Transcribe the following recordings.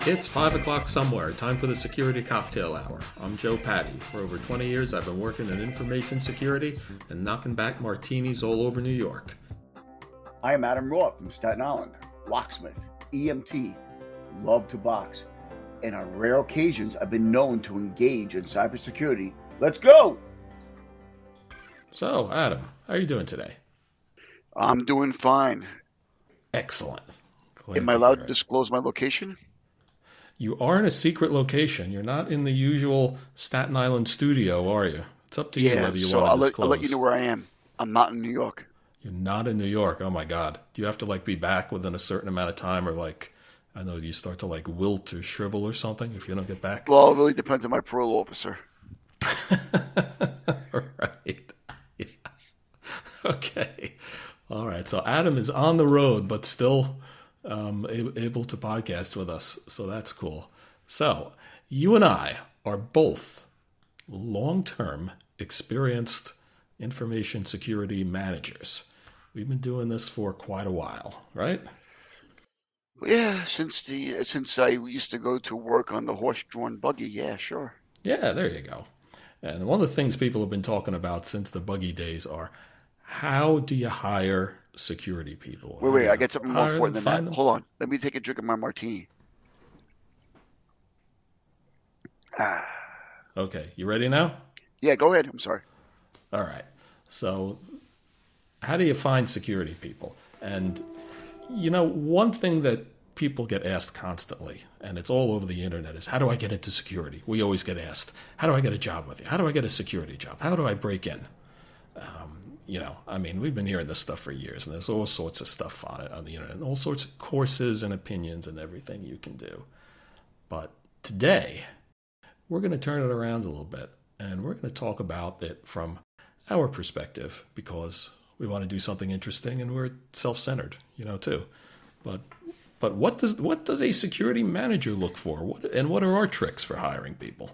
It's 5 o'clock somewhere, time for the Security Cocktail Hour. I'm Joe Patty. For over 20 years, I've been working in information security and knocking back martinis all over New York. I am Adam Roth from Staten Island, locksmith, EMT, love to box, and on rare occasions, I've been known to engage in cybersecurity. Let's go! So, Adam, how are you doing today? I'm doing fine. Excellent. Am I allowed to disclose my location? You are in a secret location. You're not in the usual Staten Island studio, are you? It's up to you whether you want to disclose. I'll let you know where I am. I'm not in New York. You're not in New York. Oh, my God. Do you have to, be back within a certain amount of time or, I know you start to, wilt or shrivel or something if you don't get back? Well, it really depends on my parole officer. Right. Yeah. Okay. All right. So Adam is on the road, but still able to podcast with us. So that's cool. So you and I are both long-term experienced information security managers. We've been doing this for quite a while, right? Yeah, since I used to go to work on the horse-drawn buggy. Yeah, sure. Yeah, there you go. And one of the things people have been talking about since the buggy days are how do you hire security people? Wait, I got something more important than that. Hold on. Let me take a drink of my martini. Okay, you ready now? Yeah, go ahead. I'm sorry. All right. So how do you find security people? And, one thing that people get asked constantly, and it's all over the internet, is how do I get into security? We always get asked, how do I get a job with you? How do I get a security job? How do I break in? We've been hearing this stuff for years, and there's all sorts of stuff on it on the internet, and all sorts of courses and opinions and everything you can do. But today, we're going to turn it around a little bit, and we're going to talk about it from our perspective, because we want to do something interesting, and we're self-centered, too. But what does a security manager look for? What are our tricks for hiring people?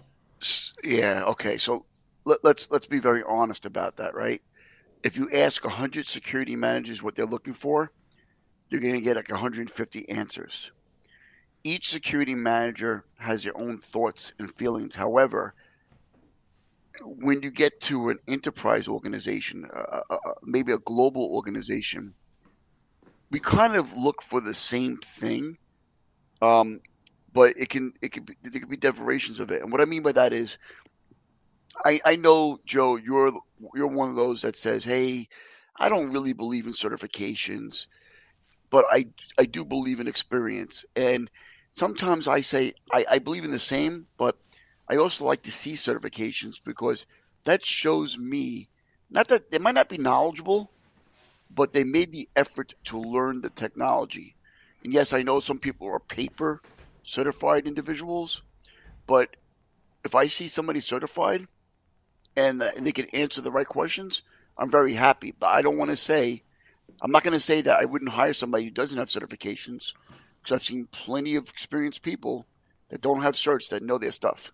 Yeah, okay. So let's be very honest about that, right? If you ask 100 security managers what they're looking for, you're going to get 150 answers. Each security manager has their own thoughts and feelings. However, when you get to an enterprise organization, maybe a global organization, we kind of look for the same thing, but there can be variations of it. And what I mean by that is, I know, Joe, you're one of those that says, hey, I don't really believe in certifications, but I do believe in experience. And sometimes I say I believe in the same, but I also like to see certifications because that shows me, not that they might not be knowledgeable, but they made the effort to learn the technology. And yes, I know some people are paper certified individuals, but if I see somebody certified and they can answer the right questions, I'm very happy. But I'm not going to say that I wouldn't hire somebody who doesn't have certifications, because I've seen plenty of experienced people that don't have certs that know their stuff.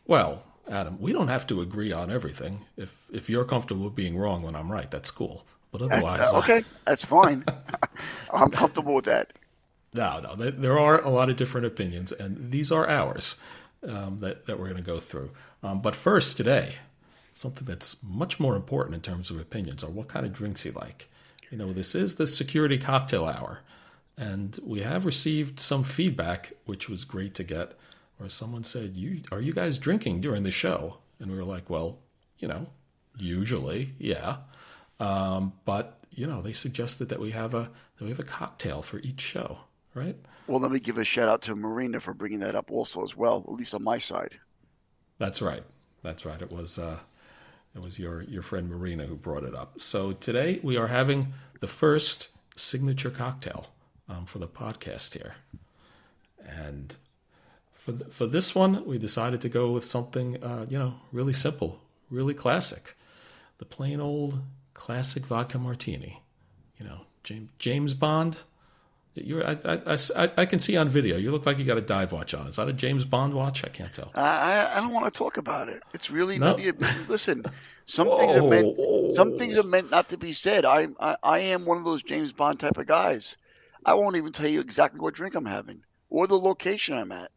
Well, Adam, we don't have to agree on everything. If you're comfortable with being wrong when I'm right, that's cool. But otherwise, okay, that's fine. I'm comfortable with that. No, there are a lot of different opinions, and these are ours that we're going to go through. But first, today, something that's much more important in terms of opinions are what kind of drinks you like. This is the Security Cocktail Hour, and we have received some feedback, which was great to get, where someone said, are you guys drinking during the show? And we were like, well, usually, yeah. But, they suggested that we have a cocktail for each show, right? Well, let me give a shout out to Marina for bringing that up also as well, at least on my side. That's right. It was your friend Marina who brought it up. So today we are having the first signature cocktail for the podcast here. And for this one, we decided to go with something, really simple, really classic. The plain old classic vodka martini. James Bond. I can see on video. You look like you got a dive watch on. Is that a James Bond watch? I can't tell. I don't want to talk about it. It's really listen. Some things are meant not to be said. I am one of those James Bond type of guys. I won't even tell you exactly what drink I'm having or the location I'm at.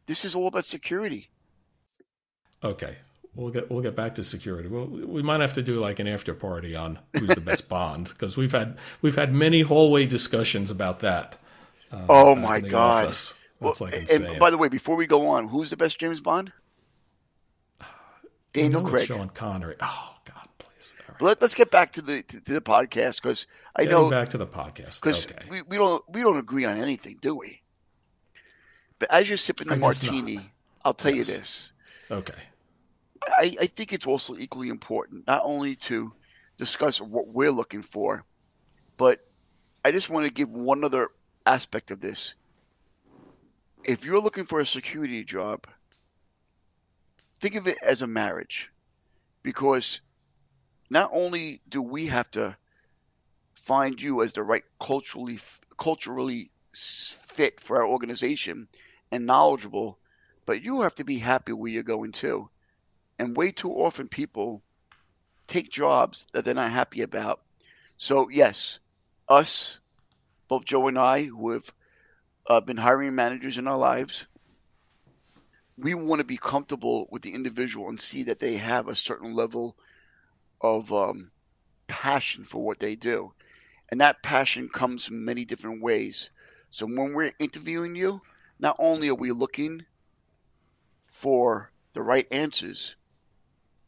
This is all about security. Okay, we'll get back to security. Well, we might have to do like an after party on who's the best Bond because we've had many hallway discussions about that Oh back my in the God. office. Well, That's like and insane. by the way, before we go on, who's the best James Bond? We Daniel know it's Craig. Sean Connery. Oh God, please. All right. Let's get back to the podcast because I Getting know back to the podcast. because Okay. we don't agree on anything, do we? But as you're sipping the I guess not. martini, I'll tell you Yes. this. Okay. I think it's also equally important not only to discuss what we're looking for, but I just want to give one other aspect of this. If you're looking for a security job, think of it as a marriage because not only do we have to find you as the right culturally fit for our organization and knowledgeable, but you have to be happy where you're going too. And way too often people take jobs that they're not happy about. So yes, us, both Joe and I, who have been hiring managers in our lives, we want to be comfortable with the individual and see that they have a certain level of passion for what they do. And that passion comes in many different ways. So when we're interviewing you, not only are we looking for the right answers,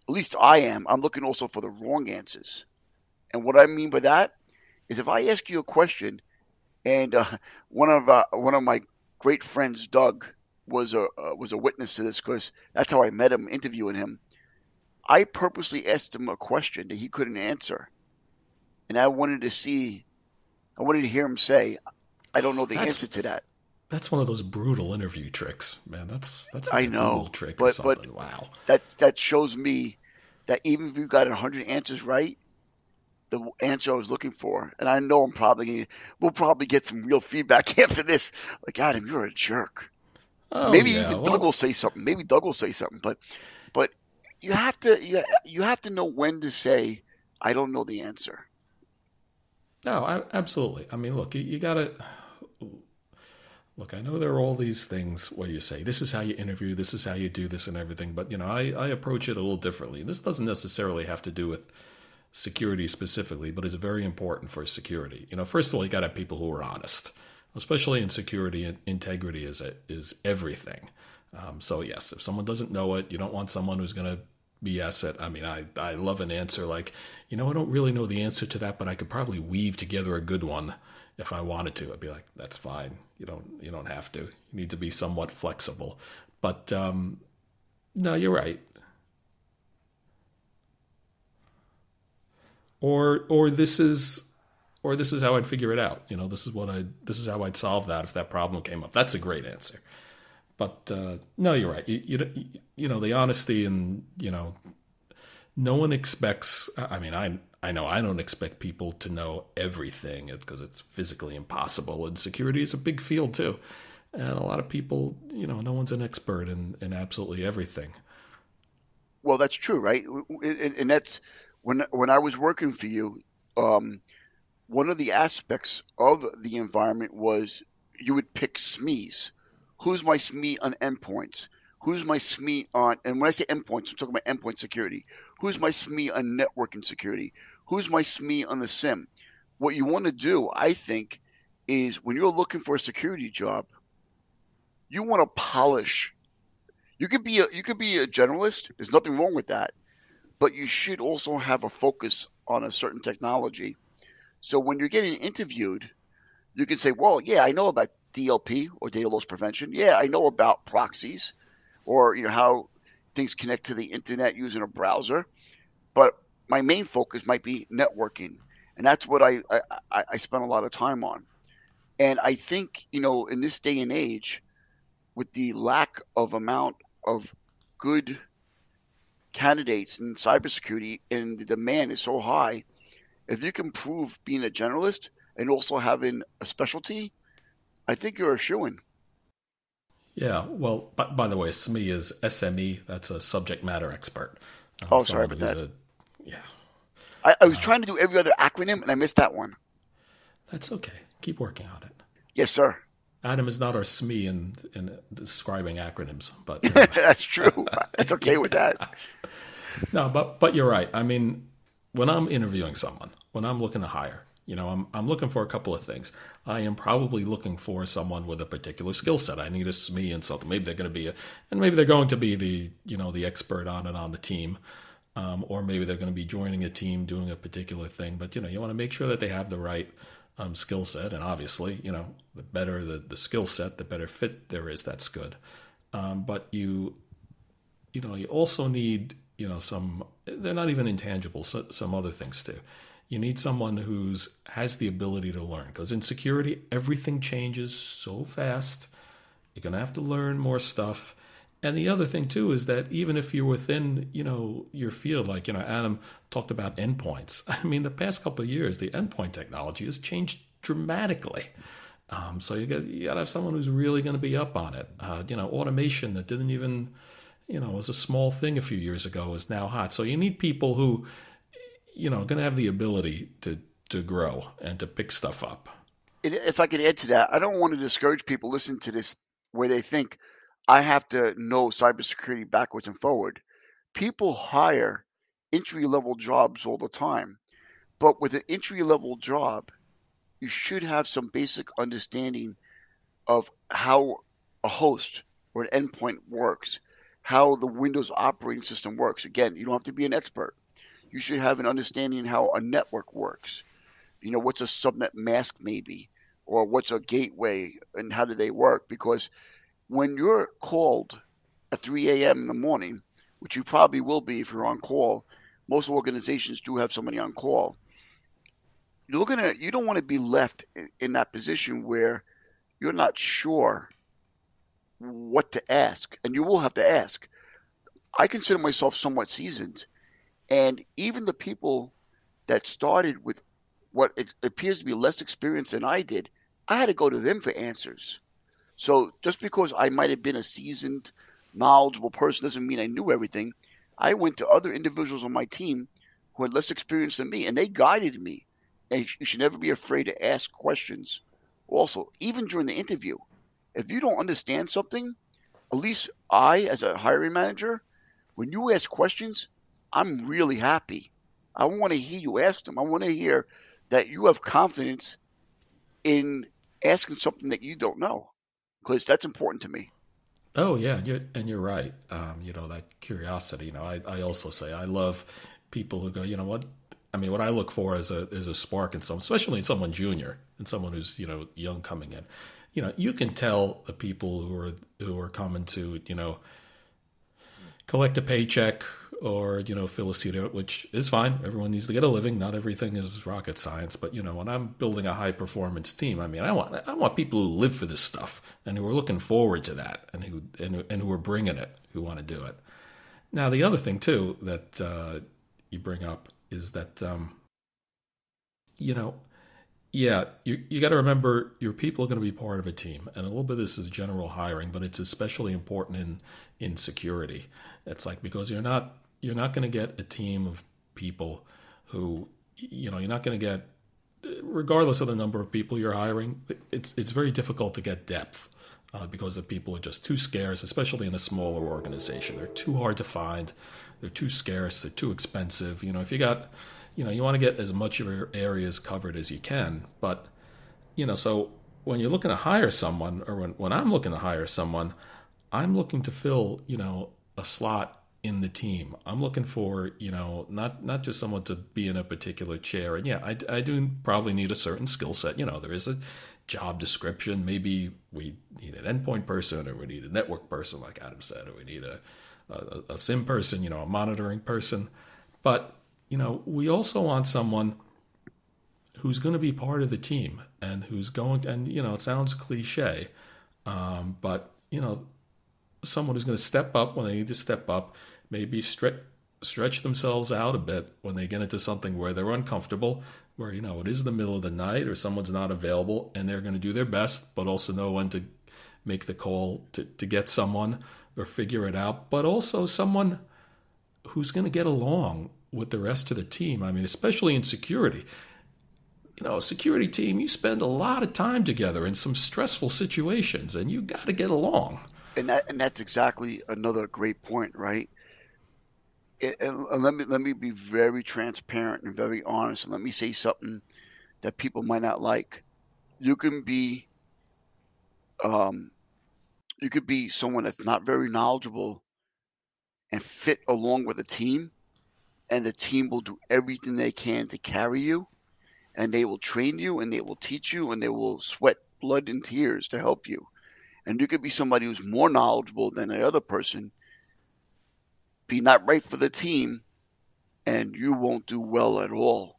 at least I am, I'm looking also for the wrong answers. And what I mean by that is if I ask you a question and one of my great friends, Doug, was a witness to this because that's how I met him interviewing him. I purposely asked him a question that he couldn't answer, and I wanted to hear him say, "I don't know the That's answer to that." that's one of those brutal interview tricks, man. That's like I a Google know, trick or but something. Wow. that shows me that even if you got 100 answers right, the answer I was looking for, and I know we'll probably get some real feedback after this. Like Adam, you're a jerk. Oh Maybe yeah. even Doug Well, will say something. Maybe Doug will say something. But you have to know when to say, I don't know the answer. no, absolutely. I mean, look, you gotta look. I know there are all these things where you say this is how you interview, this is how you do this, and everything. But I approach it a little differently. This doesn't necessarily have to do with security specifically, but it's very important for security. First of all, you got to have people who are honest, especially in security. Integrity is everything. So yes, if someone doesn't know it, you don't want someone who's going to BS it. I mean, I love an answer like, I don't really know the answer to that, but I could probably weave together a good one if I wanted to. I'd be like, that's fine. You don't have to. You need to be somewhat flexible. But no, you're right. Or this is how I'd figure it out. This is how I'd solve that if that problem came up. That's a great answer. But no, you're right. The honesty and no one expects. I mean, I know I don't expect people to know everything because it's physically impossible. And security is a big field too, and a lot of people, no one's an expert in absolutely everything. Well, that's true, right? And that's when I was working for you. One of the aspects of the environment was you would pick SMEs. Who's my SME on endpoints? Who's my SME on, and when I say endpoints, I'm talking about endpoint security. Who's my SME on networking security? Who's my SME on the SIM? What you want to do, I think, is when you're looking for a security job, you want to polish. You could be a generalist. There's nothing wrong with that, but you should also have a focus on a certain technology. So when you're getting interviewed, you can say, well, yeah, I know about DLP or data loss prevention. Yeah, I know about proxies or how things connect to the internet using a browser. But my main focus might be networking, and that's what I spend a lot of time on. And I think in this day and age, with the lack of amount of good candidates in cybersecurity and the demand is so high, if you can prove being a generalist and also having a specialty, I think you're a shoo-in. Yeah. Well, by the way, SME is SME. That's a subject matter expert. Oh, sorry Someone about who's that. a yeah. I was trying to do every other acronym and I missed that one. That's okay. Keep working on it. Yes, sir. Adam is not our SME in describing acronyms, but That's true. It's okay with that. No, but you're right. I mean, when I'm interviewing someone, when I'm looking to hire, I'm looking for a couple of things. I am probably looking for someone with a particular skill set. I need a SME in something. Maybe they're going to be maybe they're going to be the expert on it on the team, or maybe they're going to be joining a team doing a particular thing. But you want to make sure that they have the right skill set, and obviously, the better the skill set, the better fit there is. That's good. But you also need some. They're not even intangibles. Some other things too. You need someone has the ability to learn, because in security, everything changes so fast. You're going to have to learn more stuff. And the other thing too is that even if you're within, your field, like, Adam talked about endpoints. I mean, the past couple of years, the endpoint technology has changed dramatically. So you got to have someone who's really going to be up on it. Automation that didn't even, was a small thing a few years ago is now hot. So you need people who, going to have the ability to grow and to pick stuff up. If I could add to that, I don't want to discourage people listening to this where they think I have to know cybersecurity backwards and forward. People hire entry-level jobs all the time, but with an entry-level job, you should have some basic understanding of how a host or an endpoint works, how the Windows operating system works. Again, you don't have to be an expert. You should have an understanding how a network works. What's a subnet mask maybe, or what's a gateway and how do they work? Because when you're called at 3 a.m. in the morning, which you probably will be if you're on call, most organizations do have somebody on call. You don't want to be left in that position where you're not sure what to ask, and you will have to ask. I consider myself somewhat seasoned, and even the people that started with what appears to be less experience than I did, I had to go to them for answers. So just because I might have been a seasoned, knowledgeable person doesn't mean I knew everything. I went to other individuals on my team who had less experience than me, and they guided me. And you should never be afraid to ask questions. Also, even during the interview, if you don't understand something, at least I, as a hiring manager, when you ask questions, I'm really happy. I want to hear you ask them. I want to hear that you have confidence in asking something that you don't know, because that's important to me. Oh yeah, you're right. That curiosity. I also say I love people who go, what? I mean, what I look for is a spark in someone, especially in someone junior and someone who's young coming in. You can tell the people who are coming to collect a paycheck or fill a seat out, which is fine. Everyone needs to get a living. Not everything is rocket science, but when I'm building a high performance team, I mean, I want people who live for this stuff and who are looking forward to that and who are bringing it, who want to do it. Now, the other thing too that you bring up is that you got to remember your people are going to be part of a team, and a little bit of this is general hiring, but it's especially important in security. It's like, because you're not going to get a team of people who you're not going to get, regardless of the number of people you're hiring. It's very difficult to get depth because the people are just too scarce, especially in a smaller organization. They're too hard to find. They're too scarce. They're too expensive. If you got, you want to get as much of your areas covered as you can. But, so when you're looking to hire someone, or when I'm looking to hire someone, I'm looking to fill, a slot in the team. I'm looking for, not just someone to be in a particular chair. And yeah, I do probably need a certain skill set. There is a job description. Maybe we need an endpoint person, or we need a network person, like Adam said, or we need a SIM person, a monitoring person. But, we also want someone who's going to be part of the team and who's going, and, it sounds cliche, but, someone who's going to step up when they need to step up, maybe stretch themselves out a bit when they get into something where they're uncomfortable, where, it is the middle of the night or someone's not available, and they're going to do their best, but also know when to make the call to get someone or figure it out, but also someone who's going to get along with the rest of the team. I mean, especially in security, a security team, you spend a lot of time together in some stressful situations, and you got to get along. And that's exactly another great point, right? And let me be very transparent and very honest, and let me say something that people might not like. You can be um, you could be someone that's not very knowledgeable and fit along with a team, and the team will do everything they can to carry you, and they will train you, and they will teach you, and they will sweat blood and tears to help you. And you could be somebody who's more knowledgeable than the other person, be not right for the team, and you won't do well at all.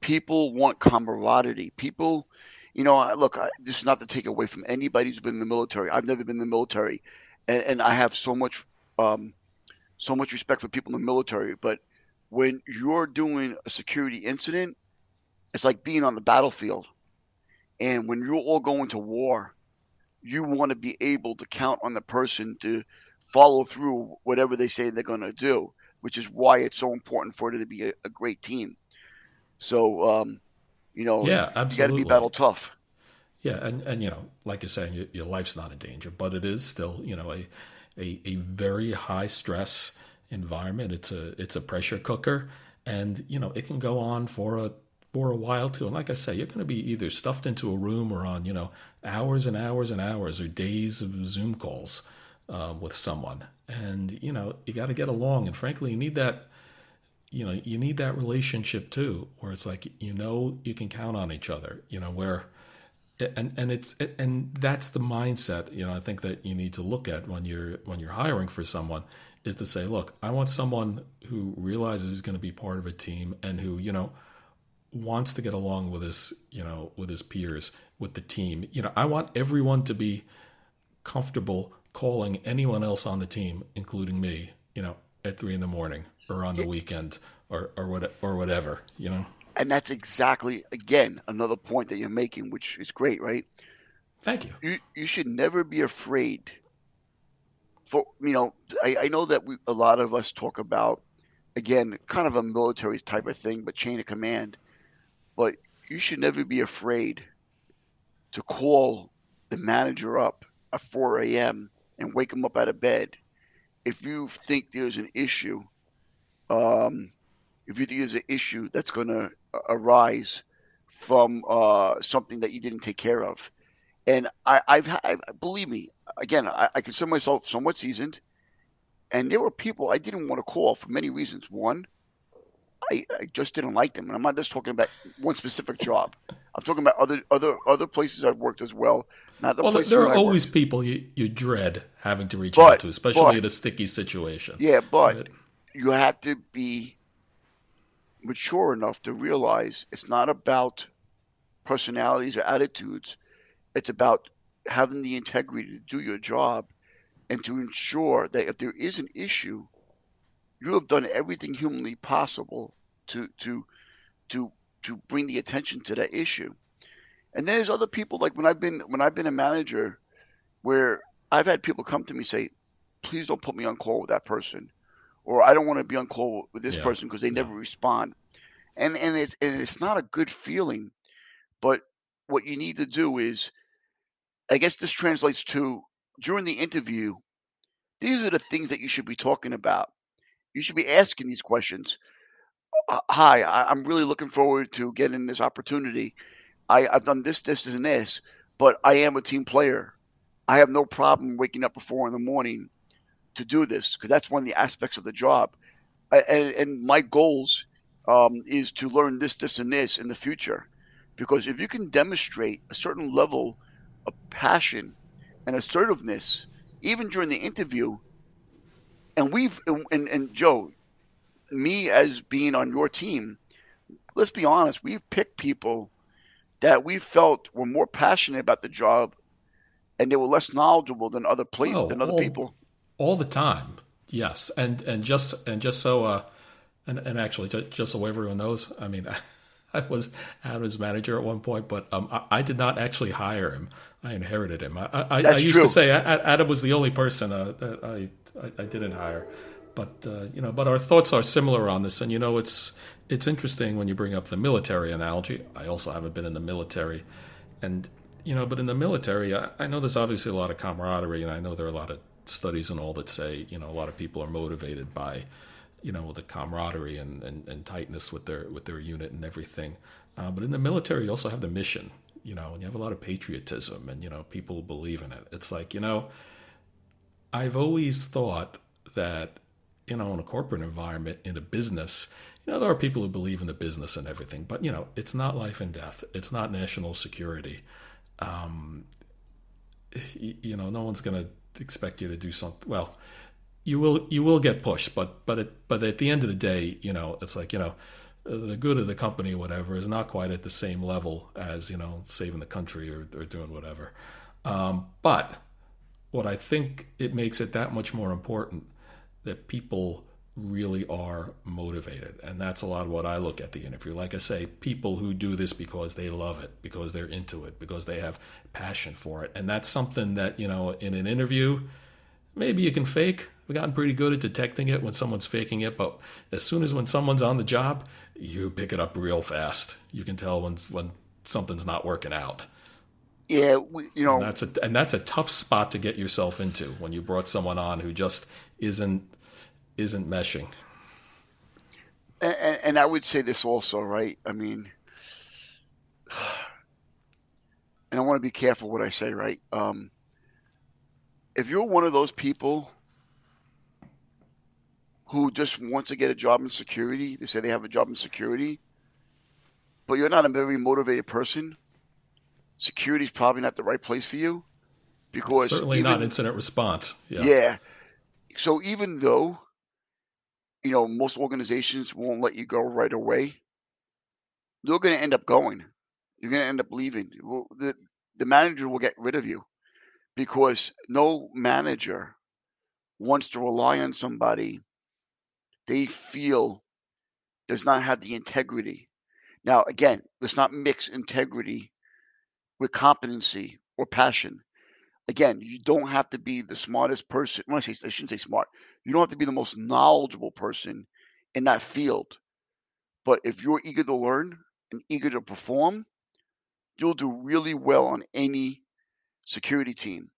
People want camaraderie. People, look, this is not to take away from anybody who's been in the military. I've never been in the military, and I have um, so much respect for people in the military. But when you're doing a security incident, it's like being on the battlefield. And when you're all going to war, you want to be able to count on the person to follow through whatever they say they're going to do, which is why it's so important for it to be a great team. So, Yeah, you got to be absolutely. battle tough. Yeah, and like you're saying, your life's not in danger, but it is still, a very high stress environment. It's a pressure cooker, and it can go on for a while too. And like I say, you're going to be either stuffed into a room or on hours and hours and hours or days of Zoom calls with someone, and you got to get along. And frankly, you need that relationship too, where it's like you can count on each other. Where and that's the mindset I think that you need to look at when you're hiring for someone, is to say, look, I want someone who realizes he's going to be part of a team and who wants to get along with his peers, with the team. I want everyone to be comfortable calling anyone else on the team, including me, at 3 a.m. or on the weekend or whatever. And that's exactly, again, another point that you're making, which is great, right? Thank you. You should never be afraid. I know that a lot of us talk about, again, kind of a military type of thing, but chain of command. But you should never be afraid to call the manager up at 4 a.m. and wake him up out of bed if you think there's an issue. If you think there's an issue that's going to arise from something that you didn't take care of. And believe me, again, I consider myself somewhat seasoned, and there were people I didn't want to call for many reasons. One, I just didn't like them, and I'm not just talking about one specific job. I'm talking about other places I've worked as well. Not the Well, places there where are I always worked. people you dread having to reach out But to, especially but in a sticky situation. yeah, but But you have to be mature enough to realize it's not about personalities or attitudes. It's about having the integrity to do your job and to ensure that if there is an issue, you have done everything humanly possible to to to to bring the attention to that issue. And then there's other people, like when I've been a manager, where I've had people come to me say, please don't put me on call with that person, or I don't want to be on call with this yeah, person because they yeah, never respond. And it's not a good feeling. But what you need to do is, I guess this translates to, during the interview, these are the things that you should be talking about. You should be asking these questions. Hi, I'm really looking forward to getting this opportunity. I've done this, and this, but I am a team player. I have no problem waking up at 4 in the morning to do this because that's one of the aspects of the job. And my goals is to learn this, and this in the future. Because if you can demonstrate a certain level of passion and assertiveness, even during the interview, and Joe, me as being on your team, let's be honest, we've picked people that we felt were more passionate about the job and they were less knowledgeable than oh, than other people. all the time. Yes, and just so and actually just so everyone knows, I mean, I was Adam's manager at one point, but I did not actually hire him. I inherited him. I That's used to true. say Adam was the only person that I didn't hire, But but our thoughts are similar on this, and it's interesting when you bring up the military analogy. I also haven't been in the military, and but in the military, I know there's obviously a lot of camaraderie, and I know there are a lot of studies and all that say a lot of people are motivated by the camaraderie and tightness with their unit and everything. But in the military, you also have the mission, and you have a lot of patriotism, and people believe in it. It's like I've always thought that in a corporate environment, in a business, there are people who believe in the business and everything, but it's not life and death. It's not national security. No one's going to expect you to do something. Well, you will get pushed, but at the end of the day, it's like the good of the company or whatever is not quite at the same level as saving the country or doing whatever. But what I think it makes it that much more important that people really are motivated. And that's a lot of what I look at the interview. Like I say, people who do this because they love it, because they're into it, because they have passion for it. And that's something that, in an interview, maybe you can fake. We've gotten pretty good at detecting it when someone's faking it. But as soon as when someone's on the job, you pick it up real fast. You can tell when something's not working out. Yeah, and that's a tough spot to get yourself into when you brought someone on who just isn't meshing. And I would say this also, right? I mean, and I want to be careful what I say, right? If you're one of those people who just wants to get a job in security, they say they have a job in security, but you're not a very motivated person, security is probably not the right place for you, because certainly not incident response. Yeah. So even though most organizations won't let you go right away, you're going to end up going. You're going to end up leaving. The manager will get rid of you, because no manager wants to rely on somebody they feel does not have the integrity. Now, again, let's not mix integrity with competency or passion. Again, you don't have to be the smartest person. I shouldn't say smart. You don't have to be the most knowledgeable person in that field. But if you're eager to learn and eager to perform, you'll do really well on any security team.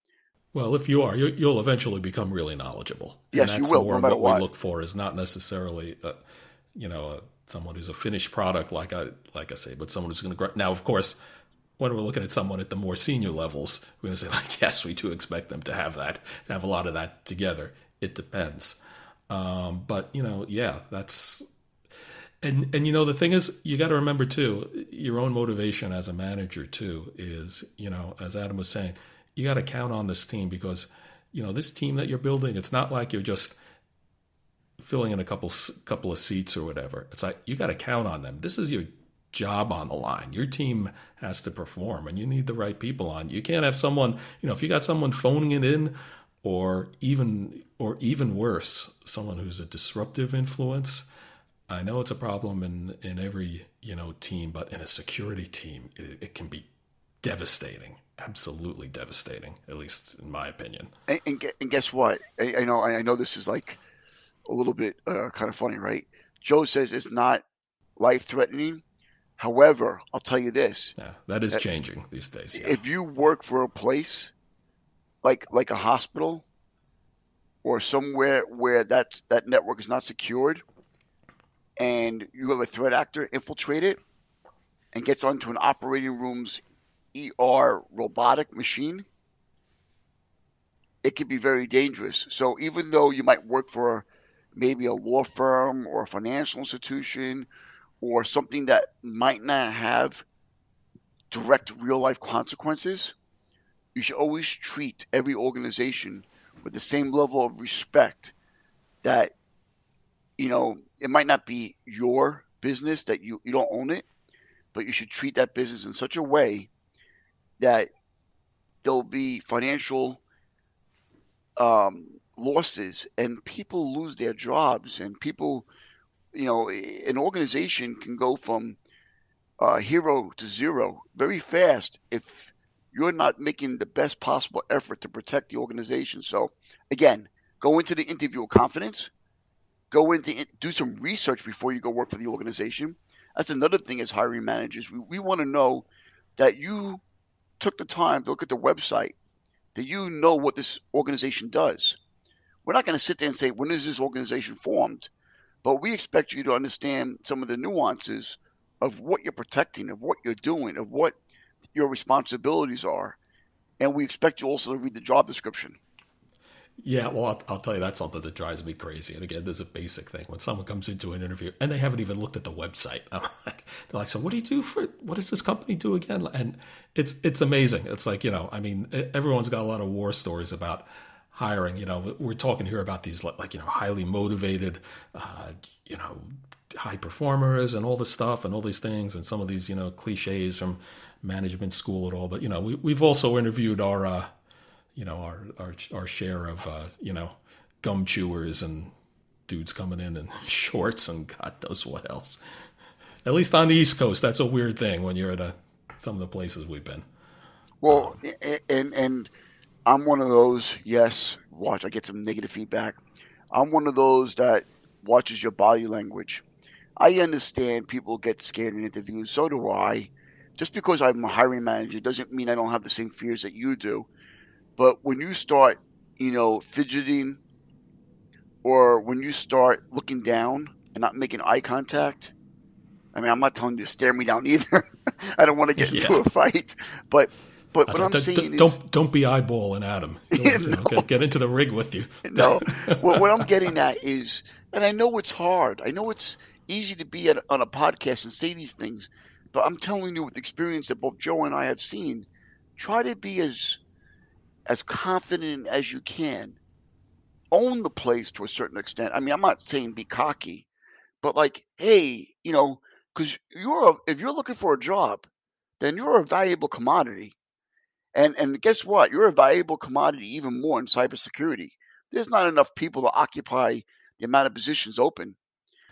Well, if you are, you'll eventually become really knowledgeable. And yes, you will, more no matter what we look for is not necessarily, someone who's a finished product, like I say, but someone who's going to grow. Now, of course, when we're looking at someone at the more senior levels, we're going to say, like, yes, we do expect them to have that, to have a lot of that together. It depends. But, yeah, that's... And the thing is, you got to remember, too, your own motivation as a manager, too, is, as Adam was saying, you got to count on this team, because, this team that you're building, it's not like you're just filling in a couple of seats or whatever. It's like you got to count on them. This is your job on the line. Your team has to perform, and you need the right people on. You can't have someone, if you got someone phoning it in, or even worse, someone who's a disruptive influence. I know it's a problem in every team, but in a security team, it can be devastating, absolutely devastating, at least in my opinion. And guess what? I know this is like a little bit kind of funny, right? Joe says it's not life-threatening. However, I'll tell you this. Yeah, that is changing these days. Yeah. If you work for a place like a hospital or somewhere where that network is not secured, and you have a threat actor infiltrate it and gets onto an operating room's ER robotic machine, it can be very dangerous. So even though you might work for maybe a law firm or a financial institution or something that might not have direct real-life consequences, you should always treat every organization with the same level of respect that, it might not be your business, that you don't own it, but you should treat that business in such a way that there'll be financial losses and people lose their jobs, and people, an organization can go from hero to zero very fast if you're not making the best possible effort to protect the organization. So again, go into the interview with confidence, Go into do some research before you go work for the organization. That's another thing as hiring managers. We want to know that you took the time to look at the website, that you know what this organization does. We're not going to sit there and say, when is this organization formed? But we expect you to understand some of the nuances of what you're protecting, of what you're doing, of what your responsibilities are. And we expect you also to read the job description. Yeah, well, I'll tell you, that's something that drives me crazy. And again, there's a basic thing. When someone comes into an interview and they haven't even looked at the website, they're like, so what do you do what does this company do again? And it's amazing. It's like, I mean, everyone's got a lot of war stories about hiring. We're talking here about these like highly motivated, high performers and all this stuff and all these things and some of these, cliches from management school and all. But, we've also interviewed our share of gum chewers and dudes coming in shorts and God knows what else. At least on the East Coast, that's a weird thing when you're at some of the places we've been. Well, and I'm one of those. Yes, watch. I get some negative feedback. I'm one of those that watches your body language. I understand people get scared in interviews. So do I. Just because I'm a hiring manager doesn't mean I don't have the same fears that you do. But when you start, fidgeting, or when you start looking down and not making eye contact, I mean, I'm not telling you to stare me down either. I don't want to get into a fight. But what I'm saying is, don't be eyeballing at him. Get into the rig with you. No, what I'm getting at is, and I know it's hard. I know it's easy to be on a podcast and say these things, but I'm telling you with experience that both Joe and I have seen, try to be as confident as you can. Own the place to a certain extent. I mean, I'm not saying be cocky, but like, hey, because if you're looking for a job, then you're a valuable commodity. And guess what? You're a valuable commodity even more in cybersecurity. There's not enough people to occupy the amount of positions open.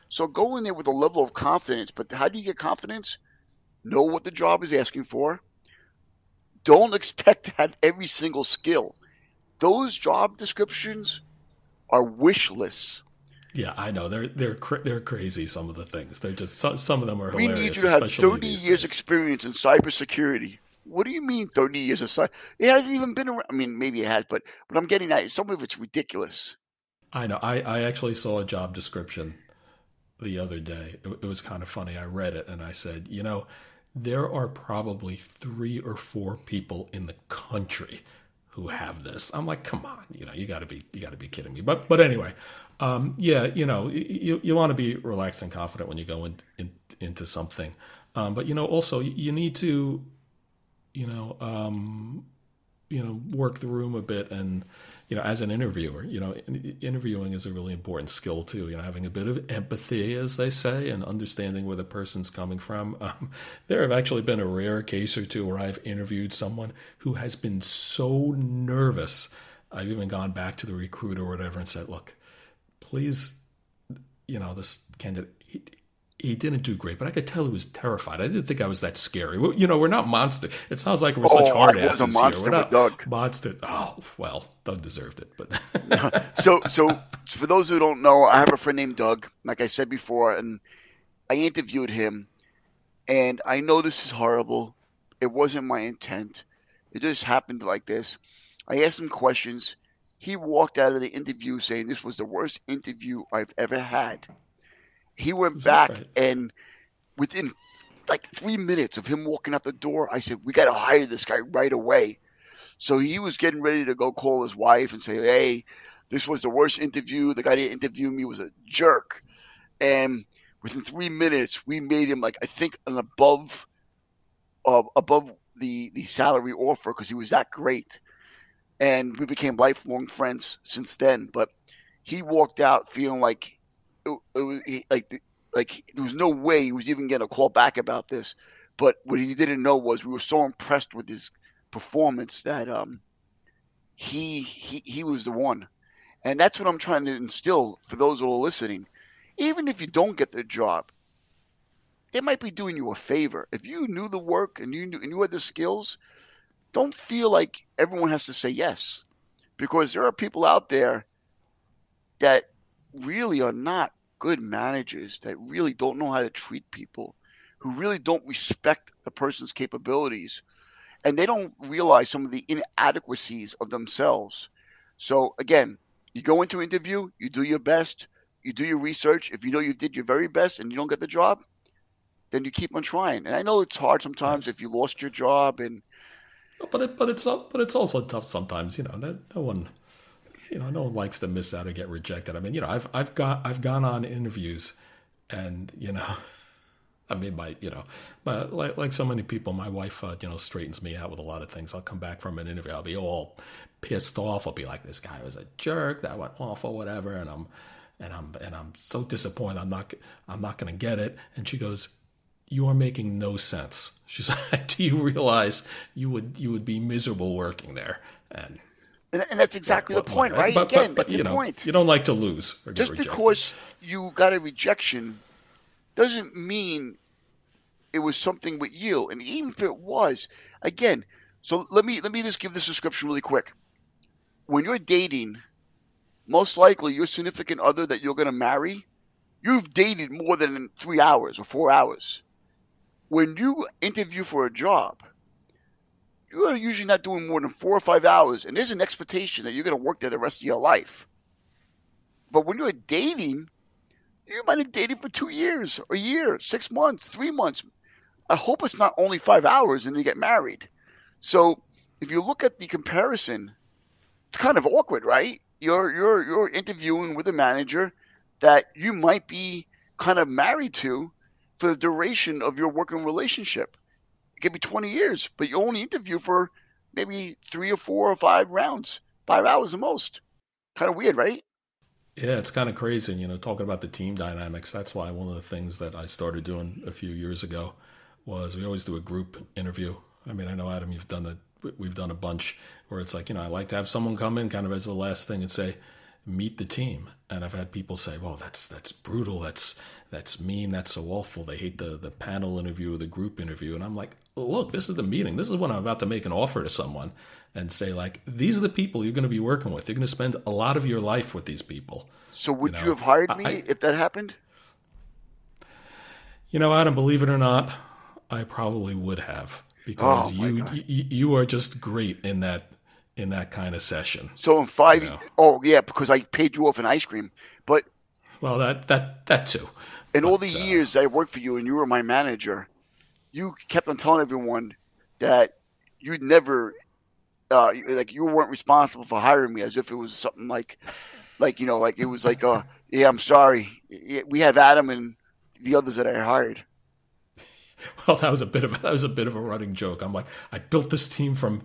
So go in there with a level of confidence. But how do you get confidence? Know what the job is asking for. Don't expect to have every single skill. Those job descriptions are wish lists. Yeah, I know they're crazy. Some of the things they're just some of them are We hilarious. need you to have 30 years experience in cybersecurity. What do you mean 30 years of cyber? It hasn't even been around. I mean, maybe it has, but I'm getting at some of it's ridiculous. I know. I actually saw a job description the other day. It was kind of funny. I read it and I said, there are probably 3 or 4 people in the country who have this. I'm like, come on, you got to be kidding me. But anyway, you want to be relaxed and confident when you go into something. But also you need to work the room a bit, and as an interviewer, interviewing is a really important skill too. Having a bit of empathy, as they say, and understanding where the person's coming from. There have actually been a rare case or two where I've interviewed someone who has been so nervous. I've even gone back to the recruiter or whatever and said, "Look, please, this candidate." He didn't do great, but I could tell he was terrified. I didn't think I was that scary. We're not monster. It sounds like we're such hard asses here. We're not Doug. monster. Oh well, Doug deserved it. But so for those who don't know, I have a friend named Doug. Like I said before, and I interviewed him, and I know this is horrible. It wasn't my intent. It just happened like this. I asked him questions. He walked out of the interview saying this was the worst interview I've ever had. He went back, and within like 3 minutes of him walking out the door, I said, we got to hire this guy right away. So he was getting ready to go call his wife and say, hey, this was the worst interview. The guy that interviewed me was a jerk. And within 3 minutes, we made him I think above the salary offer because he was that great. And we became lifelong friends since then. But he walked out feeling like it was like there was no way he was even going to call back about this. But what he didn't know was we were so impressed with his performance that he was the one. And that's what I'm trying to instill for those who are listening. Even if you don't get the job, it might be doing you a favor. If you knew the work and you had the skills, don't feel like everyone has to say yes, because there are people out there that really are not good managers, that really don't know how to treat people, who really don't respect the person's capabilities, and they don't realize some of the inadequacies of themselves. So again, you go into an interview, you do your best, you do your research. If you know you did your very best and you don't get the job, then you keep on trying. And I know it's hard Right. sometimes if you lost your job, and But it's also tough sometimes. No one no one likes to miss out or get rejected. I mean, I've gone on interviews, and I mean, but like so many people, my wife, straightens me out with a lot of things. I'll come back from an interview, I'll be all pissed off. I'll be like, this guy was a jerk. That went awful, whatever. And I'm so disappointed. I'm not going to get it. And she goes, "You are making no sense." She's like, "Do you realize you would be miserable working there?" And and that's exactly the point, whatever. right? Again, that's the point. You don't like to lose or get Just rejected. because you got a rejection doesn't mean it was something with you. And even if it was, again, so let me just give this description really quick. When you're dating, most likely your significant other that you're going to marry, you've dated more than 3 hours or 4 hours. When you interview for a job, you're usually not doing more than 4 or 5 hours, and there's an expectation that you're going to work there the rest of your life. But when you're dating, you might have dated for 2 years, a year, 6 months, 3 months. I hope it's not only 5 hours and you get married. So if you look at the comparison, it's kind of awkward, right? You're interviewing with a manager that you might be kind of married to for the duration of your working relationship. It could be 20 years, but you only interview for maybe 3 or 4 or 5 rounds, 5 hours the most. Kind of weird, right? Yeah, it's kind of crazy. Talking about the team dynamics. That's why one of the things that I started doing a few years ago was we always do a group interview. I mean, I know, Adam, we've done a bunch where it's like, I like to have someone come in kind of as the last thing and say, meet the team. And I've had people say, well, that's brutal. That's mean. That's so awful. They hate the panel interview or the group interview. And I'm like, look, this is the meeting. This is when I'm about to make an offer to someone and say, like, these are the people you're going to be working with. You're going to spend a lot of your life with these people. So would you have hired me if that happened? Adam, believe it or not, I probably would have, because Oh my God. you are just great in that kind of session. So in oh yeah, because I paid you off an ice cream. But Well, that too. in all But the years I worked for you and you were my manager, you kept on telling everyone that you'd never, like you weren't responsible for hiring me, as if it was something like it was like, yeah, I'm sorry, we have Adam and the others that I hired. well, that was a bit of a running joke. I'm like, I built this team from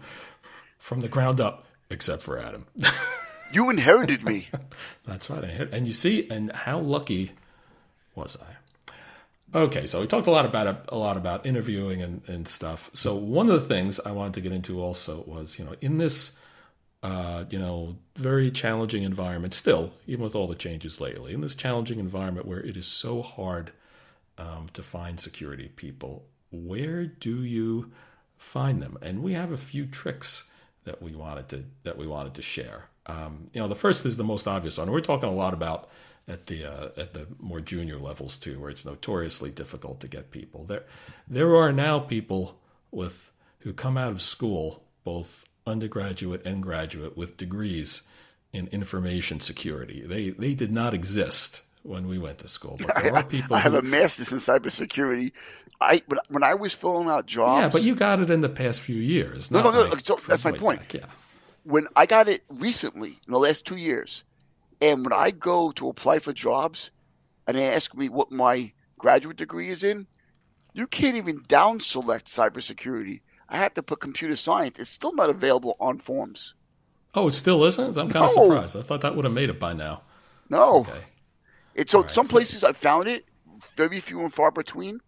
the ground up, except for Adam. You inherited me. That's right. And you see, and how lucky was I? Okay, so we talked a lot about interviewing and stuff. So one of the things I wanted to get into also was, in this very challenging environment, still, even with all the changes lately, in this challenging environment where it is so hard to find security people, where do you find them? And we have a few tricks that we wanted to share. The first is the most obvious one. We're talking a lot about at the more junior levels too, where it's notoriously difficult to get people. There are now people who come out of school, both undergraduate and graduate, with degrees in information security. They did not exist when we went to school, but there are people I have a master's in cybersecurity. When I was filling out jobs. Yeah, but you got it in the past few years. No, Not no, no. like So that's my way point. back, yeah. When I got it recently, in the last 2 years, and when I go to apply for jobs and they ask me what my graduate degree is in, you can't even down select cybersecurity. I have to put computer science. It's still not available on forms. Oh, it still isn't? I'm kind of No, surprised. I thought that would have made it by now. no. Okay. It's All so right. some places I found it, very few and far between.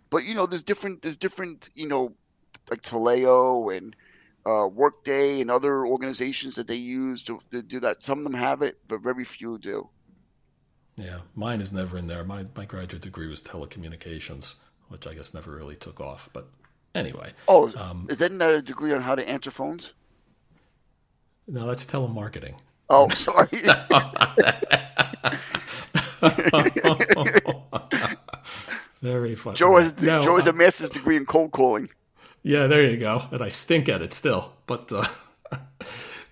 But there's different, like Taleo and Workday and other organizations that they use to do that. Some of them have it, but very few do. Yeah, mine is never in there. My graduate degree was telecommunications, which I guess never really took off. But anyway, Oh, isn't that a degree on how to answer phones? no, that's telemarketing. Oh, sorry. Very funny. Joe has a master's degree in cold calling. Yeah, there you go. And I stink at it still. But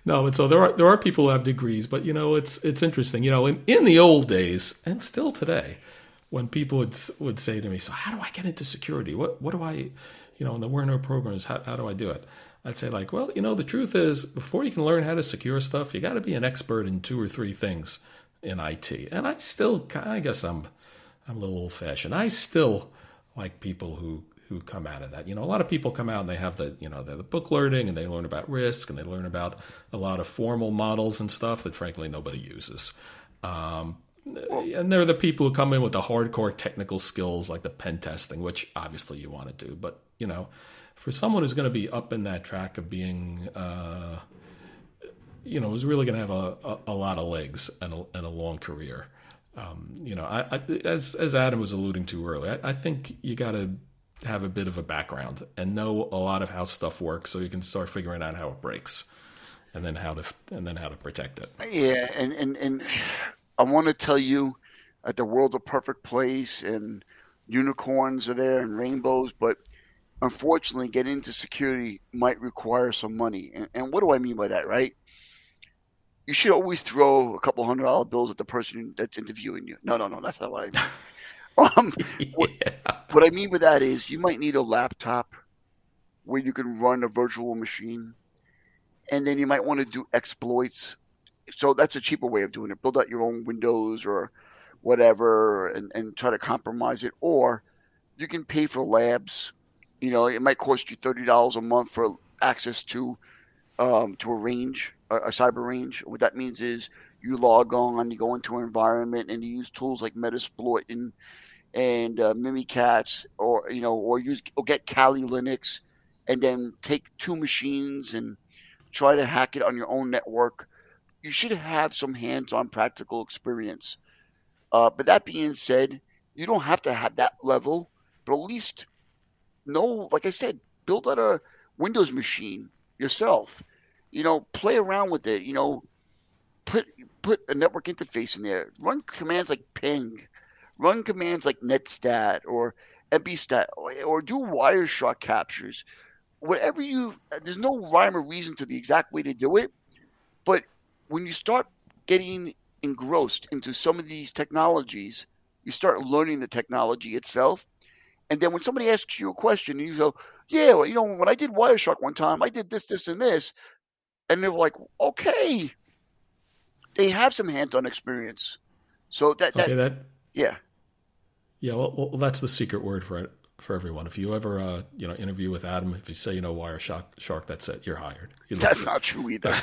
no, and so there are people who have degrees, but it's interesting. In the old days and still today, when people would say to me, "So how do I get into security? What do I, and there were no programs. How do I do it?" I'd say like, well, the truth is, before you can learn how to secure stuff, you got to be an expert in 2 or 3 things in IT. And I guess I'm a little old fashioned. I still like people who come out of that. A lot of people come out and they have they're the book learning and they learn about risk and they learn about a lot of formal models and stuff that frankly nobody uses. And they're the people who come in with the hardcore technical skills like the pen testing, which obviously you want to do. But, for someone who's going to be up in that track of being, who's really going to have a lot of legs and a long career, as Adam was alluding to earlier, I think you got to have a bit of a background and know a lot of how stuff works so you can start figuring out how it breaks and then how to protect it. Yeah, and I want to tell you that the world's a perfect place and unicorns are there and rainbows, but unfortunately getting into security might require some money. And what do I mean by that, right? You should always throw a couple $100 bills at the person that's interviewing you. No, that's not what I mean. What I mean by that is you might need a laptop where you can run a virtual machine, and then you might want to do exploits. So that's a cheaper way of doing it. Build out your own Windows or whatever and try to compromise it. Or you can pay for labs. It might cost you $30 a month for access to a range, a cyber range. What that means is you log on, you go into an environment, and you use tools like Metasploit and Mimikatz, or get Kali Linux, and then take 2 machines and try to hack it on your own network. You should have some hands-on practical experience. But that being said, you don't have to have that level, but at least know, like I said, build out a Windows machine yourself. Play around with it. Put a network interface in there. Run commands like ping. Run commands like netstat or mbstat or do Wireshark captures. There's no rhyme or reason to the exact way to do it, but when you start getting engrossed into some of these technologies, you start learning the technology itself. And then when somebody asks you a question and you go, yeah, well, when I did Wireshark one time, I did this, this, and this. And they're like, okay, they have some hands-on experience. So yeah. Yeah, well, that's the secret word for everyone. If you ever interview with Adam, if you say Wireshark, that's it. You're hired. That's not true either.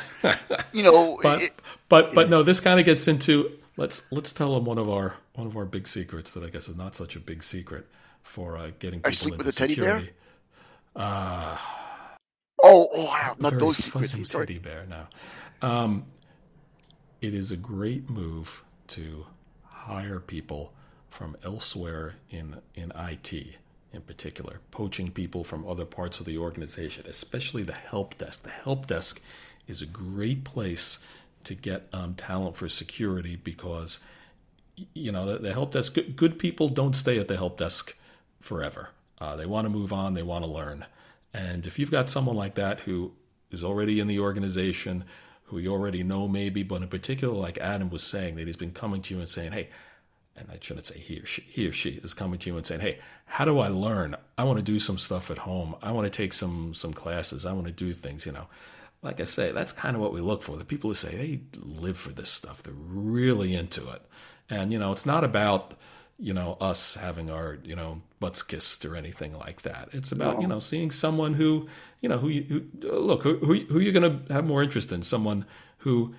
But no, this kind of gets into let's tell them one of our big secrets that I guess is not such a big secret for getting people I sleep into with a teddy security. Bear? Wow, not those secrets. Fuzzy teddy bear now. It is a great move to hire people from elsewhere in IT, in particular, poaching people from other parts of the organization, especially the help desk. The help desk is a great place to get talent for security because, the help desk, good people don't stay at the help desk forever. They want to move on. They want to learn. And if you've got someone like that who is already in the organization, who you already know maybe, but in particular, like Adam was saying, that he's been coming to you and saying, hey, and I shouldn't say he or she is coming to you and saying, hey, how do I learn? I want to do some stuff at home. I want to take some classes. I want to do things, Like I say, that's kind of what we look for. The people who say they live for this stuff. They're really into it. And, it's not about, us having our, butts kissed or anything like that. It's about, seeing someone who you're going to have more interest in, someone who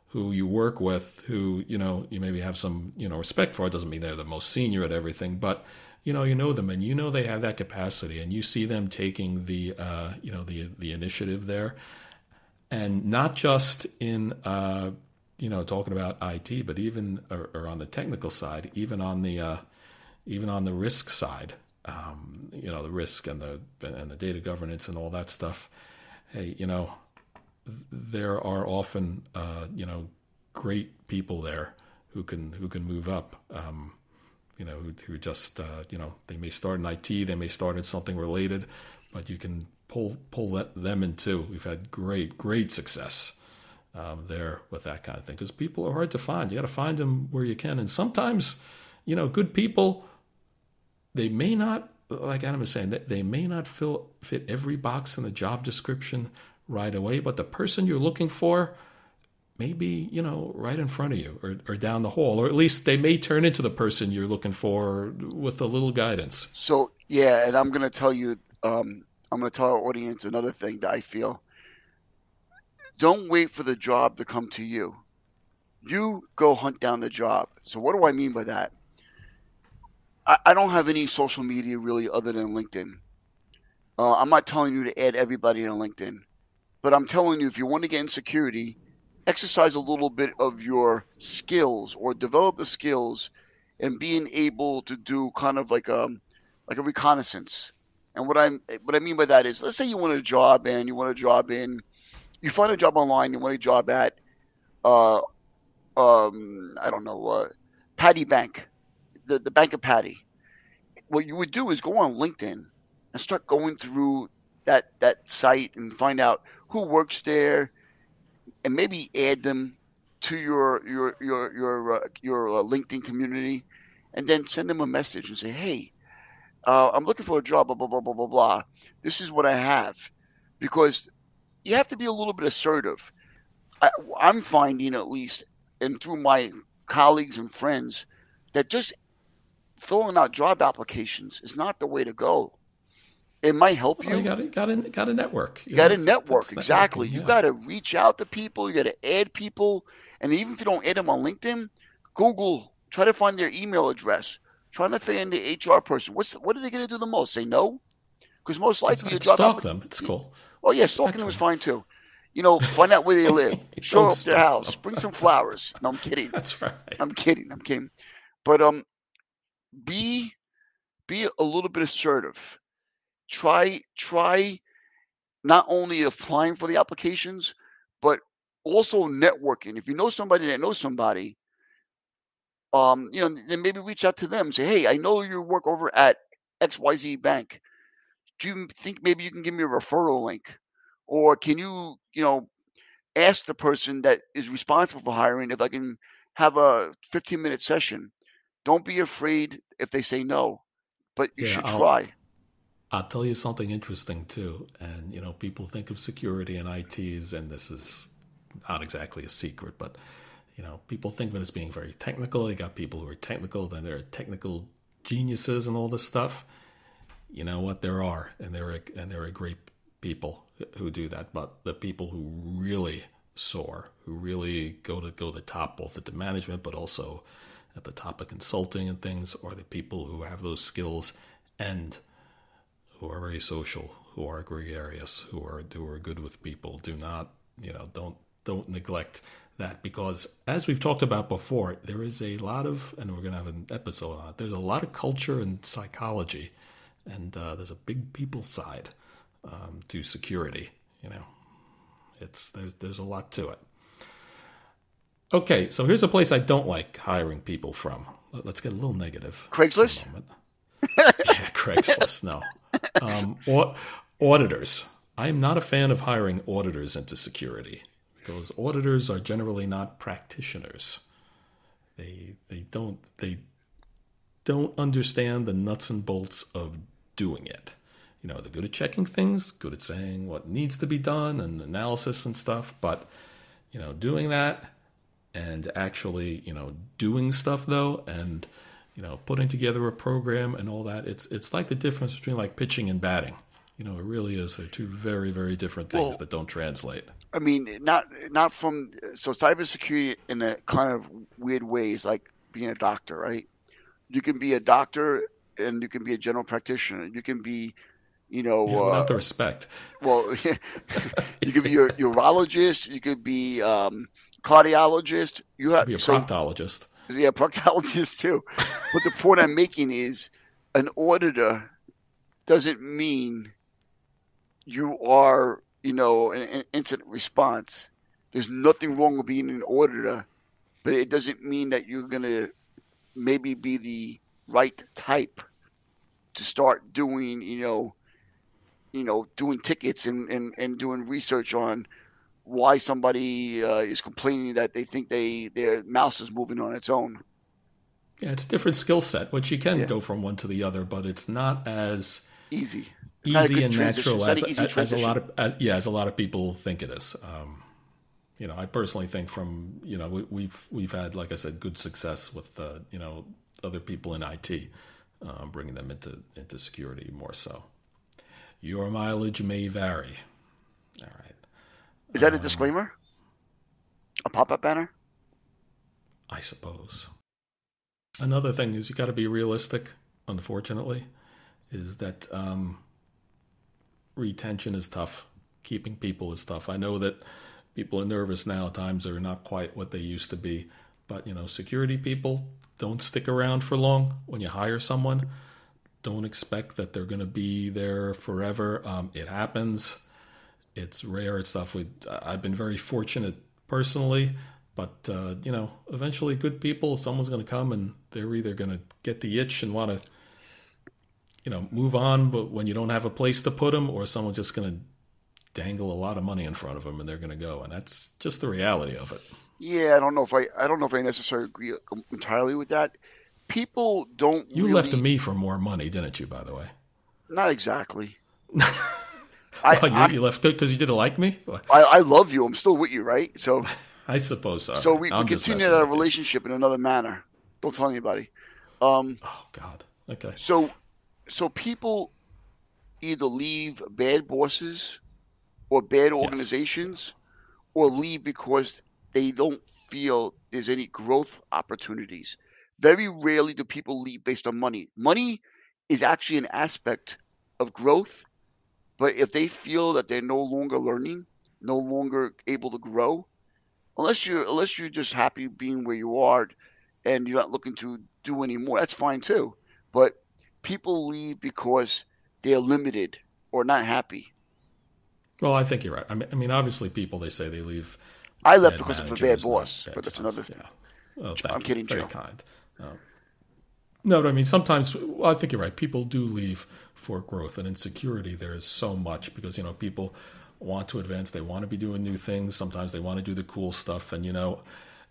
who you work with, who, you maybe have some, respect for. It doesn't mean they're the most senior at everything, but, you know them and they have that capacity and you see them taking the initiative there. And not just in, talking about IT, but even or on the technical side, even on the risk side, the risk and the data governance and all that stuff. Hey, there are often, great people there who can move up. Who just they may start in IT, they may start in something related, but you can pull them in too. We've had great success there with that kind of thing because people are hard to find. You got to find them where you can, and sometimes good people, they may not, like Adam was saying, that they may not fit every box in the job description right away, but the person you're looking for maybe, right in front of you or down the hall, or at least they may turn into the person you're looking for with a little guidance. So, yeah, and I'm going to tell you, I'm going to tell our audience another thing that I feel. Don't wait for the job to come to you. You go hunt down the job. So what do I mean by that? I don't have any social media really other than LinkedIn. I'm not telling you to add everybody on LinkedIn, but I'm telling you if you want to get in security, exercise a little bit of your skills or develop the skills and being able to do kind of like a reconnaissance. And what I mean by that is, let's say you want a job and you find a job online, you want a job at I don't know, Patty Bank, the Bank of Patty. What you would do is go on LinkedIn and start going through that site and find out who works there, and maybe add them to your LinkedIn community, and then send them a message and say, hey, I'm looking for a job, blah, blah, blah, blah, blah, blah. This is what I have. Because you have to be a little bit assertive. I'm finding, at least, and through my colleagues and friends, that just filling out job applications is not the way to go. It might help you. Well, you got to network. You got to network, exactly. Yeah. You got to reach out to people. You got to add people. And even if you don't add them on LinkedIn, Google, try to find their email address. Try to find the HR person. What are they going to do the most? Say no? Because most likely your job. Stalk them. It's cool. Oh, yeah, stalking them is fine too. Find out where they live. Show up their house. Bring some flowers. No, I'm kidding. That's right. I'm kidding. But be a little bit assertive. Try not only applying for the applications, but also networking. If you know somebody that knows somebody, then maybe reach out to them. Say, hey, I know you work over at XYZ Bank. Do you think maybe you can give me a referral link? Or can you, ask the person that is responsible for hiring if I can have a 15-minute session? Don't be afraid if they say no, but you should try. I'll tell you something interesting too. And, people think of security and ITs, and this is not exactly a secret, but, people think of it as being very technical. You got people who are technical, then there are technical geniuses and all this stuff. You know what? There are, and there are great people who do that. But the people who really soar, who really go to the top, both at the management, but also at the top of consulting and things, are the people who have those skills and who are very social, who are gregarious, who are good with people. Do not, don't neglect that, because as we've talked about before, there is a lot of, and we're going to have an episode on it, there's a lot of culture and psychology, and there's a big people side to security. There's a lot to it. Okay, so here's a place I don't like hiring people from. Let's get a little negative. Craigslist? Yeah, Craigslist, no. Auditors. I am not a fan of hiring auditors into security, because auditors are generally not practitioners. They don't understand the nuts and bolts of doing it. They're good at checking things, good at saying what needs to be done and analysis and stuff, but doing that and actually doing stuff though, and putting together a program and all that, it's like the difference between like pitching and batting. It really is. They're two very, very different things that don't translate. I mean, not from cybersecurity in a kind of weird ways, like being a doctor, right? You can be a doctor and you can be a general practitioner. You can be, without the respect. Well, you could be your urologist. You could be cardiologist. You have be a proctologist. Yeah, proctologist too. But the point I'm making is, an auditor doesn't mean you are, an incident response. There's nothing wrong with being an auditor but it doesn't mean that you're going to maybe be the right type to start doing, doing tickets and doing research on why somebody is complaining that they think their mouse is moving on its own. Yeah, it's a different skill set, which you can Yeah. go from one to the other, but it's not as Easy. It's not a easy good and transition. natural It's not an easy as a lot transition. as a lot of people think it is. I personally think from we've had, like I said, good success with other people in IT, bringing them into security more so. Your mileage may vary. All right. Is that a disclaimer? A pop-up banner? I suppose. Another thing is you got to be realistic. Unfortunately, is that retention is tough. Keeping people is tough. I know that people are nervous now. Times are not quite what they used to be. But, security people don't stick around for long. When you hire someone, don't expect that they're going to be there forever. It happens. It's rare. It's stuff. I've been very fortunate personally. But, eventually good people, someone's going to come and they're either going to get the itch and want to, move on, but when you don't have a place to put them, or someone's just going to dangle a lot of money in front of them and they're going to go. And that's just the reality of it. Yeah, I don't know if I necessarily agree entirely with that. People don't You really. left me for more money, didn't you, by the way? Not exactly. Oh, you left because you didn't like me? I love you. I'm still with you, right? So I suppose so. so we I'm just continue messing our with you. relationship in another manner. Don't tell anybody. Oh, God. Okay. So people either leave bad bosses or bad Yes. organizations, or leave because they don't feel there's any growth opportunities. Very rarely do people leave based on money. Money is actually an aspect of growth, but if they feel that they're no longer learning, no longer able to grow, unless you're just happy being where you are and you're not looking to do any more, that's fine too. But people leave because they're limited or not happy. Well, I think you're right. I mean, obviously, people, they say they leave I left bad because of a bad managers, not boss, bad but that's another jobs. thing. Yeah. Oh, I'm thank you. kidding, Very Joe. kind. No, but I mean, sometimes, well, I think you're right. People do leave for growth. And in security, there is so much because, people want to advance. They want to be doing new things. Sometimes they want to do the cool stuff. And,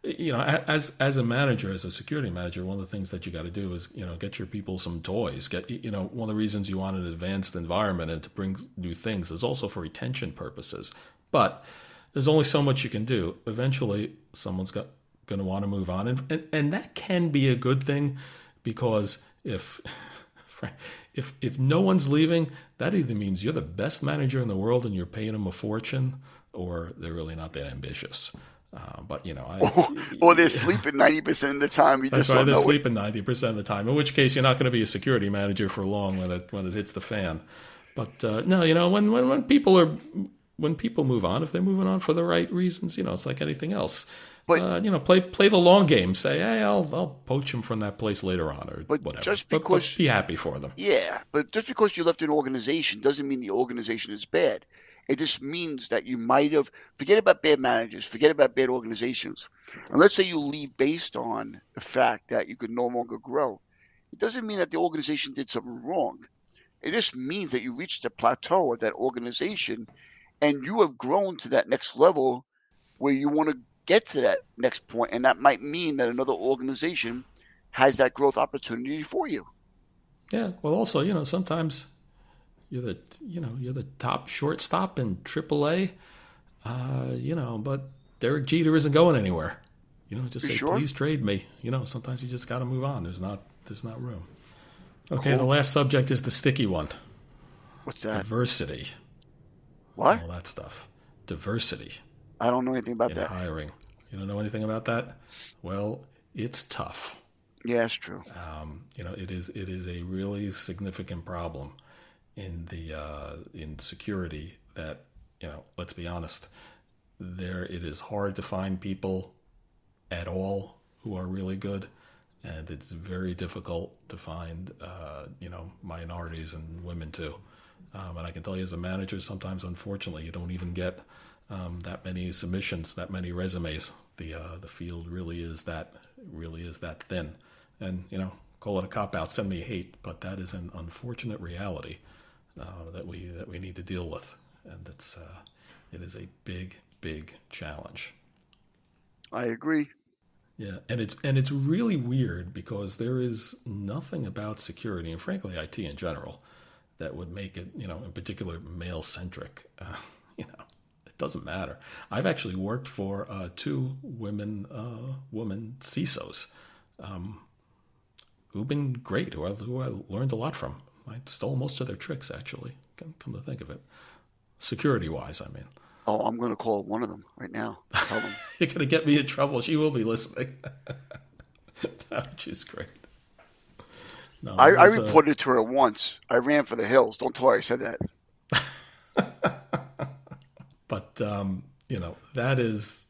as a manager, as a security manager, one of the things that you got to do is, get your people some toys. One of the reasons you want an advanced environment and to bring new things is also for retention purposes. But there's only so much you can do. Eventually, someone's going to want to move on. And that can be a good thing because if no one's leaving, that either means you're the best manager in the world and you're paying them a fortune, or they're really not that ambitious. But Or they're sleeping 90% of the time. You that's just why don't they're know it. sleeping 90% of the time. In which case, you're not going to be a security manager for long when it hits the fan. But no, when people move on, if they're moving on for the right reasons, it's like anything else. But Play the long game. Say, hey, I'll poach them from that place later on, or But whatever. just But because be happy for them. but just because you left an organization doesn't mean the organization is bad. It just means that you might have forget about bad managers, forget about bad organizations. And let's say you leave based on the fact that you could no longer grow. It doesn't mean that the organization did something wrong. It just means that you reached a plateau of that organization and you have grown to that next level where you want to get to that next point, and that might mean that another organization has that growth opportunity for you. Yeah. Well, also, sometimes you're the top shortstop in AAA. But Derek Jeter isn't going anywhere. Just You say, sure? please trade me. Sometimes you just got to move on. There's not room. Okay. Cool. The last subject is the sticky one: What's that? diversity, What? all that stuff. Diversity I don't know anything about in that. hiring. You don't know anything about that? Well, it's tough. Yeah, that's true. It is a really significant problem in security that, let's be honest, it is hard to find people at all who are really good, and it's very difficult to find minorities and women too. And I can tell you as a manager, sometimes unfortunately you don't even get that many submissions, that many resumes The field really is that thin, and call it a cop out, send me hate, but that is an unfortunate reality that we need to deal with, and it is a big challenge. I agree. Yeah, and it's really weird because there is nothing about security, and frankly IT in general, that would make it, in particular male centric. It doesn't matter. I've actually worked for two women CISOs who've been great, who I learned a lot from. I stole most of their tricks, actually, come to think of it. Security-wise, I mean. Oh, I'm going to call one of them right now. Tell them. You're going to get me in trouble. She will be listening. She's great. No, I reported to her once. I ran for the hills. Don't tell her I said that. But that is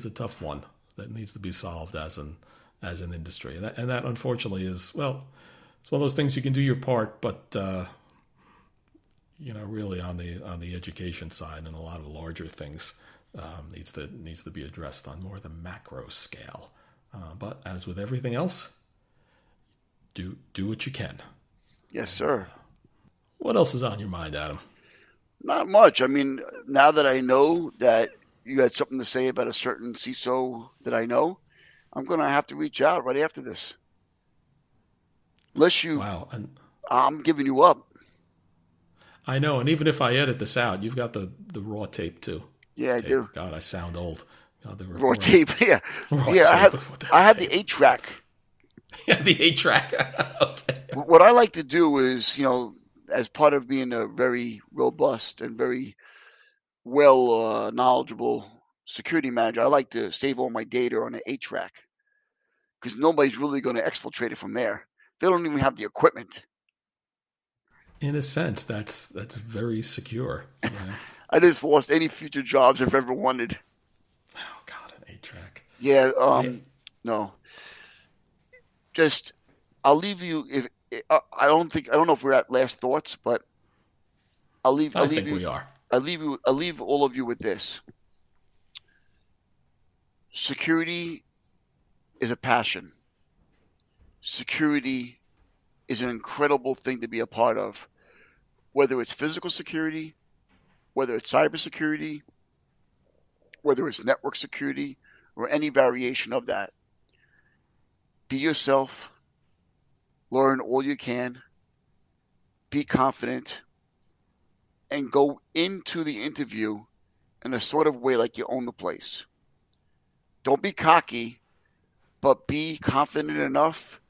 a tough one that needs to be solved as an industry, and that unfortunately is, well, it's one of those things you can do your part, but really on the education side and a lot of larger things needs to be addressed on more the macro scale. But as with everything else, do what you can. Yes, sir. What else is on your mind, Adam? Not much. I mean, now that I know that you had something to say about a certain CISO that I know, I'm going to have to reach out right after this. Unless you, wow, I'm giving you up. I know, and even if I edit this out, you've got the raw tape too. Yeah, I do. God, I sound old. God, raw tape, yeah. Raw yeah, tape I had the 8-track. Yeah, the 8-track. Okay. What I like to do is, as part of being a very robust and very well knowledgeable security manager, I like to save all my data on an 8-track because nobody's really going to exfiltrate it from there. They don't even have the equipment. In a sense, that's very secure. Yeah. I just lost any future jobs I've ever wanted. Oh God, an 8-track. Yeah. No. Just, I'll leave you. If I don't know if we're at last thoughts, but I think we are. I'll leave all of you with this. Security is a passion. Security is an incredible thing to be a part of, whether it's physical security, whether it's cybersecurity, whether it's network security, or any variation of that. Be yourself, learn all you can, be confident, and go into the interview in a sort of way like you own the place. Don't be cocky, but be confident enough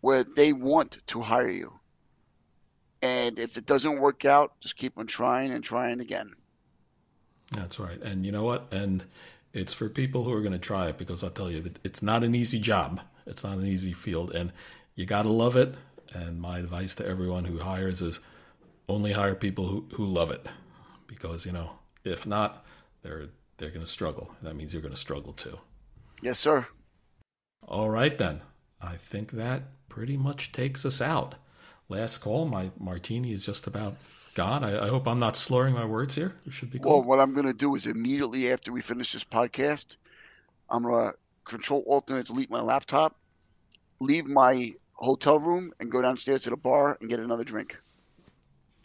where they want to hire you. And if it doesn't work out, just keep on trying and trying again. That's right. And you know what? And it's for people who are going to try it, because I'll tell you that it's not an easy job. It's not an easy field, and you got to love it. And my advice to everyone who hires is only hire people who love it, because, if not, they're going to struggle. That means you're going to struggle too. Yes, sir. All right, then. I think that pretty much takes us out. Last call. My martini is just about gone. I hope I'm not slurring my words here. It should be cool. Well, what I'm going to do is immediately after we finish this podcast, I'm going to Control-Alt delete my laptop, leave my hotel room, and go downstairs to the bar and get another drink.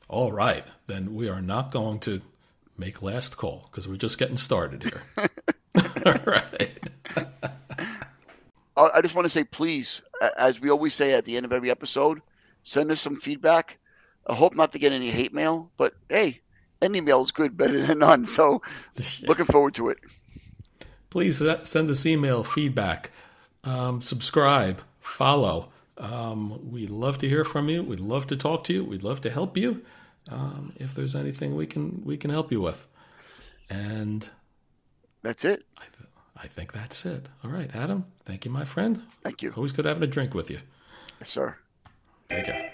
All right. Then we are not going to make last call, because we're just getting started here. All right. I just want to say, please, as we always say at the end of every episode, send us some feedback. I hope not to get any hate mail, but hey, any mail is good, better than none. So looking forward to it. Please send us email feedback, subscribe, follow. We'd love to hear from you. We'd love to talk to you. We'd love to help you. If there's anything we can help you with. And that's it. I think that's it. All right, Adam. Thank you, my friend. Thank you. Always good having a drink with you. Yes, sir. Take care.